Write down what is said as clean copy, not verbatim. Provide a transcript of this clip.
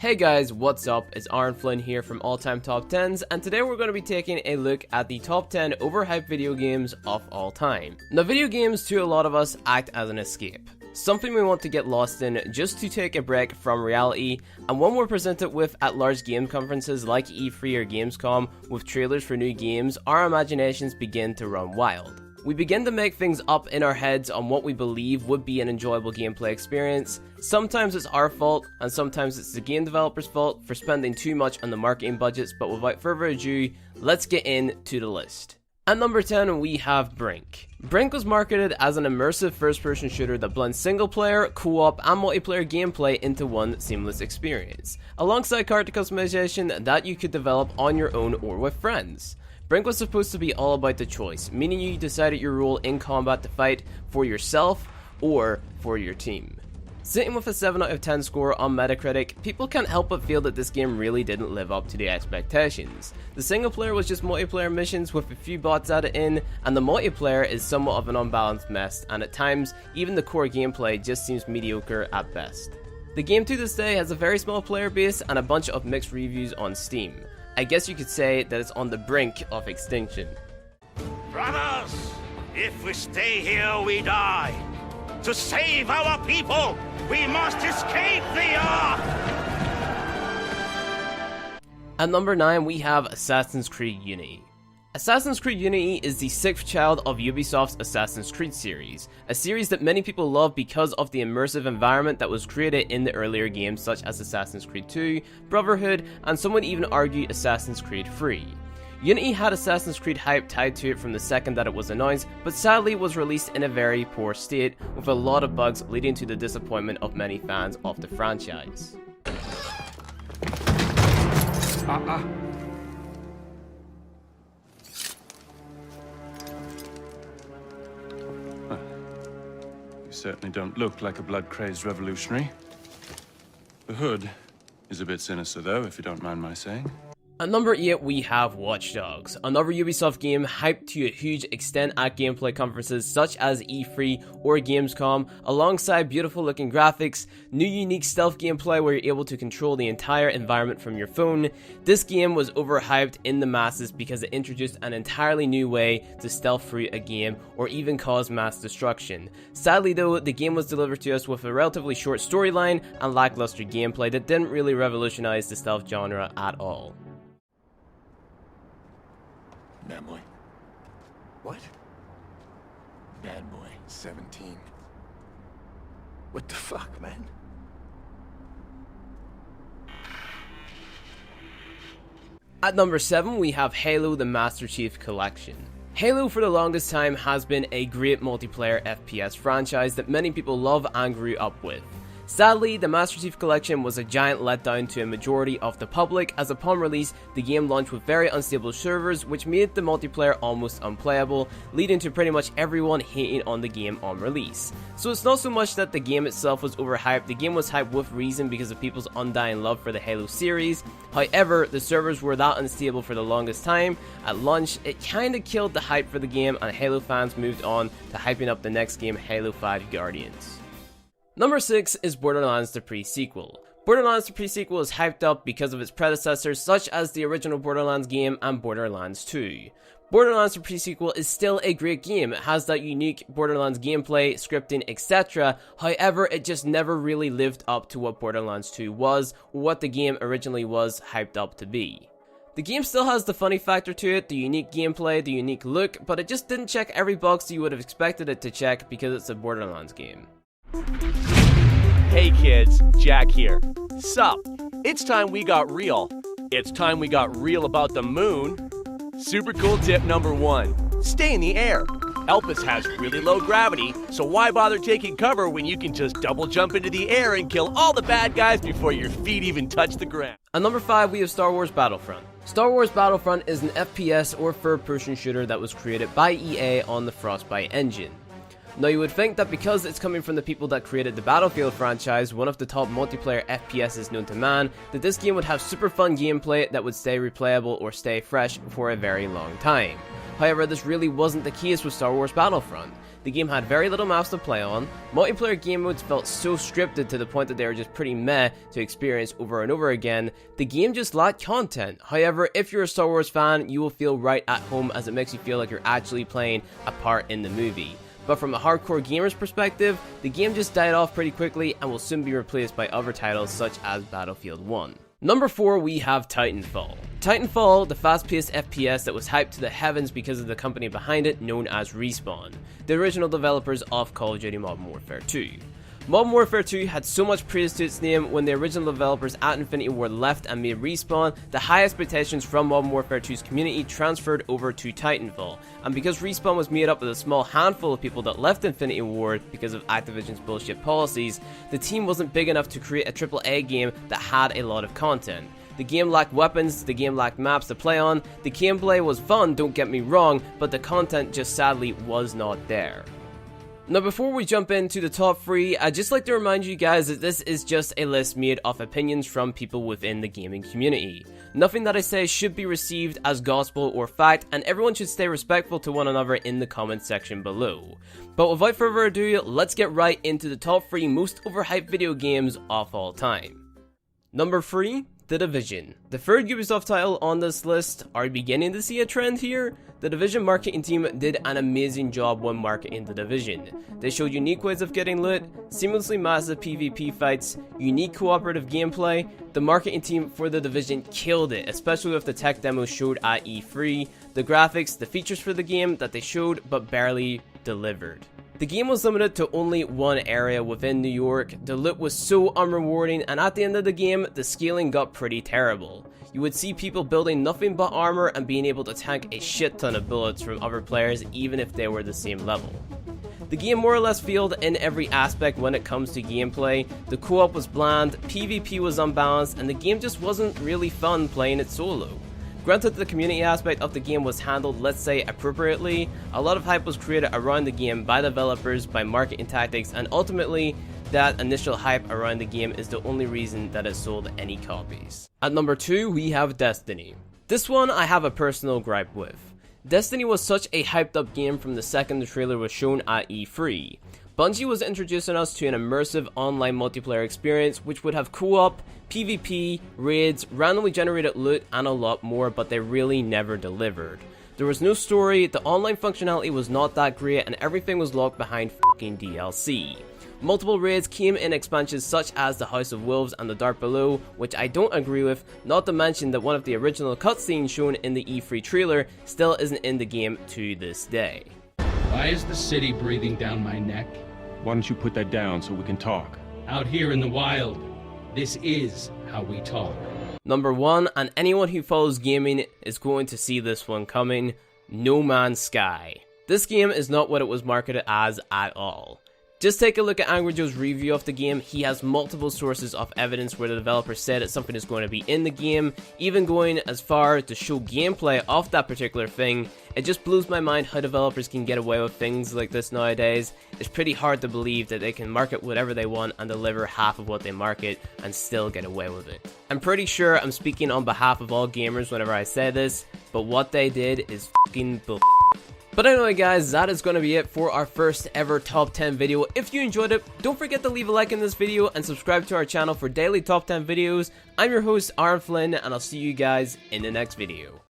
Hey guys, what's up? It's Aaron Flynn here from All Time Top 10s, and today we're going to be taking a look at the top 10 overhyped video games of all time. Now, video games to a lot of us act as an escape. Something we want to get lost in just to take a break from reality, and when we're presented with at large game conferences like E3 or Gamescom with trailers for new games, our imaginations begin to run wild. We begin to make things up in our heads on what we believe would be an enjoyable gameplay experience. Sometimes it's our fault, and sometimes it's the game developer's fault for spending too much on the marketing budgets, but without further ado, let's get into the list. At number 10, we have Brink. Brink was marketed as an immersive first-person shooter that blends single-player, co-op, and multiplayer gameplay into one seamless experience, alongside character customization that you could develop on your own or with friends. Brink was supposed to be all about the choice, meaning you decided your role in combat to fight for yourself or for your team. Sitting with a 7 out of 10 score on Metacritic, people can't help but feel that this game really didn't live up to the expectations. The single player was just multiplayer missions with a few bots added in, and the multiplayer is somewhat of an unbalanced mess, and at times, even the core gameplay just seems mediocre at best. The game to this day has a very small player base and a bunch of mixed reviews on Steam. I guess you could say that it's on the brink of extinction. Brothers, if we stay here, we die. To save our people, we must escape the Ark! At number 9, we have Assassin's Creed Unity. Assassin's Creed Unity is the 6th child of Ubisoft's Assassin's Creed series, a series that many people love because of the immersive environment that was created in the earlier games such as Assassin's Creed 2, Brotherhood, and some would even argue Assassin's Creed 3. Unity had Assassin's Creed hype tied to it from the second that it was announced, but sadly was released in a very poor state, with a lot of bugs leading to the disappointment of many fans of the franchise. You certainly don't look like a blood-crazed revolutionary. The hood is a bit sinister though, if you don't mind my saying. At number 8, we have Watch Dogs, another Ubisoft game hyped to a huge extent at gameplay conferences such as E3 or Gamescom, alongside beautiful looking graphics, new unique stealth gameplay where you're able to control the entire environment from your phone. This game was overhyped in the masses because it introduced an entirely new way to stealth through a game or even cause mass destruction. Sadly though, the game was delivered to us with a relatively short storyline and lackluster gameplay that didn't really revolutionize the stealth genre at all. Bad boy. What? Bad boy, 17. What the fuck, man? At number 7, we have Halo the Master Chief Collection. Halo for the longest time has been a great multiplayer FPS franchise that many people love and grew up with. Sadly, the Master Chief Collection was a giant letdown to a majority of the public, as upon release, the game launched with very unstable servers, which made the multiplayer almost unplayable, leading to pretty much everyone hating on the game on release. So it's not so much that the game itself was overhyped, the game was hyped with reason because of people's undying love for the Halo series. However, the servers were that unstable for the longest time. At launch, it kinda killed the hype for the game, and Halo fans moved on to hyping up the next game, Halo 5 Guardians. Number 6 is Borderlands the pre-sequel. Borderlands the pre-sequel is hyped up because of its predecessors such as the original Borderlands game and Borderlands 2. Borderlands the pre-sequel is still a great game, it has that unique Borderlands gameplay, scripting, etc. However, it just never really lived up to what Borderlands 2 was, or what the game originally was hyped up to be. The game still has the funny factor to it, the unique gameplay, the unique look, but it just didn't check every box you would have expected it to check because it's a Borderlands game. Hey kids, Jack here. Sup? It's time we got real. It's time we got real about the moon. Super cool tip number 1. Stay in the air. Elpis has really low gravity, so why bother taking cover when you can just double jump into the air and kill all the bad guys before your feet even touch the ground? At number 5, we have Star Wars Battlefront. Star Wars Battlefront is an FPS or third-person shooter that was created by EA on the Frostbite engine. Now you would think that because it's coming from the people that created the Battlefield franchise, one of the top multiplayer FPSs known to man, that this game would have super fun gameplay that would stay replayable or stay fresh for a very long time. However, this really wasn't the case with Star Wars Battlefront. The game had very little maps to play on, multiplayer game modes felt so scripted to the point that they were just pretty meh to experience over and over again. The game just lacked content. However, if you're a Star Wars fan, you will feel right at home as it makes you feel like you're actually playing a part in the movie. But from a hardcore gamer's perspective, the game just died off pretty quickly and will soon be replaced by other titles such as Battlefield 1. Number 4, we have Titanfall. Titanfall, the fast-paced FPS that was hyped to the heavens because of the company behind it, known as Respawn, the original developers of Call of Duty Modern Warfare 2. Modern Warfare 2 had so much praise to its name when the original developers at Infinity Ward left and made Respawn, the high expectations from Modern Warfare 2's community transferred over to Titanfall, and because Respawn was made up of a small handful of people that left Infinity Ward because of Activision's bullshit policies, the team wasn't big enough to create a AAA game that had a lot of content. The game lacked weapons, the game lacked maps to play on, the gameplay was fun, don't get me wrong, but the content just sadly was not there. Now before we jump into the top 3, I'd just like to remind you guys that this is just a list made of opinions from people within the gaming community. Nothing that I say should be received as gospel or fact, and everyone should stay respectful to one another in the comment section below. But without further ado, let's get right into the top 3 most overhyped video games of all time. Number 3, The Division. The third Ubisoft title on this list. Are you beginning to see a trend here? The Division marketing team did an amazing job when marketing The Division. They showed unique ways of getting loot, seamlessly massive PvP fights, unique cooperative gameplay. The marketing team for The Division killed it, especially with the tech demos showed at E3, the graphics, the features for the game that they showed but barely delivered. The game was limited to only one area within New York, the loot was so unrewarding, and at the end of the game, the scaling got pretty terrible. You would see people building nothing but armor and being able to tank a shit ton of bullets from other players even if they were the same level. The game more or less failed in every aspect when it comes to gameplay. The co-op was bland, PvP was unbalanced, and the game just wasn't really fun playing it solo. Granted, the community aspect of the game was handled, let's say, appropriately. A lot of hype was created around the game by developers, by marketing tactics, and ultimately, that initial hype around the game is the only reason that it sold any copies. At number 2, we have Destiny. This one I have a personal gripe with. Destiny was such a hyped up game from the second the trailer was shown at E3. Bungie was introducing us to an immersive online multiplayer experience which would have co-op, PvP, raids, randomly generated loot, and a lot more, but they really never delivered. There was no story, the online functionality was not that great, and everything was locked behind fucking DLC. Multiple raids came in expansions such as the House of Wolves and the Dark Below, which I don't agree with, not to mention that one of the original cutscenes shown in the E3 trailer still isn't in the game to this day. Why is the city breathing down my neck? Why don't you put that down so we can talk? Out here in the wild, this is how we talk. Number 1, and anyone who follows gaming is going to see this one coming, No Man's Sky. This game is not what it was marketed as at all. Just take a look at Angry Joe's review of the game. He has multiple sources of evidence where the developer said that something is going to be in the game, even going as far to show gameplay of that particular thing. It just blows my mind how developers can get away with things like this nowadays. It's pretty hard to believe that they can market whatever they want and deliver half of what they market and still get away with it. I'm pretty sure I'm speaking on behalf of all gamers whenever I say this, but what they did is fucking bull. But anyway guys, that is going to be it for our first ever top 10 video. If you enjoyed it, don't forget to leave a like in this video and subscribe to our channel for daily top 10 videos. I'm your host, Aaron Flynn, and I'll see you guys in the next video.